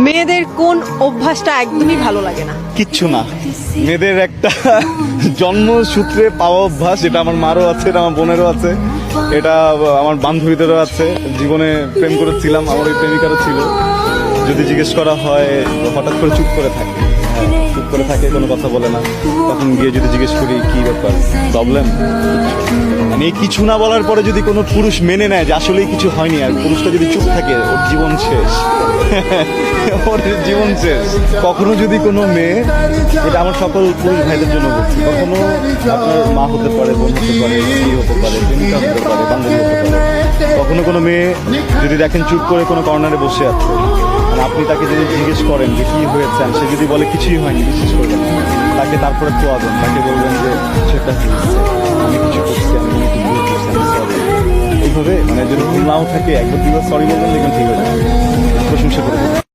মেয়েদের কোন অভ্যাসটা একদমই ভালো লাগে না? কিচ্ছু না, মেয়েদের একটা জন্মসূত্রে পাওয়া অভ্যাস, এটা আমার মারও আছে, এটা আমার বোনেরও আছে, এটা আমার বান্ধবীদেরও আছে। জীবনে প্রেম করেছিলাম, আমার ওই প্রেমিকারও ছিল। যদি জিজ্ঞেস করা হয় হঠাৎ করে চুপ করে থাকে, চুপ করে থাকে, কোনো কথা বলে না। তখন গিয়ে যদি জিজ্ঞেস করি কি ব্যাপার, প্রবলেম, মানে এই কিছু না বলার পরে যদি কোনো পুরুষ মেনে নেয় যে আসলেই কিছু হয়নি, আর পুরুষটা যদি চুপ থাকে, ওর জীবন শেষ। ওর জীবন শেষ। কখনো যদি কোনো মেয়ে, এটা আমার সকল পুরুষ ভাইদের জন্য বলছি, কখনো আপনার মা হতে পারে, বোন হতে পারে, স্ত্রী হতে পারে, প্রেমিকা হতে পারে, বান্ধবী হতে পারে, কখনো কোনো মেয়ে যদি দেখেন চুপ করে কোনো কর্নারে বসে আছে, আর আপনি তাকে যদি জিজ্ঞেস করেন যে কি হয়েছে, আর সে যদি বলে কিছুই হয়নি, বিশ্বাস করবেন না। তাকে তারপরে খোয়াবেন, তাকে বলবেন যে সেটা হয়েছে, আমি কিছু করছি, আমি একটু ভুল করছি, আমি সরি। এইভাবে মানে যদি ভুল নাও থাকে, একবার দুবার সরি বলবেন, দেখবেন ঠিক হয়ে যাবে। প্রশংসা করে দেবেন।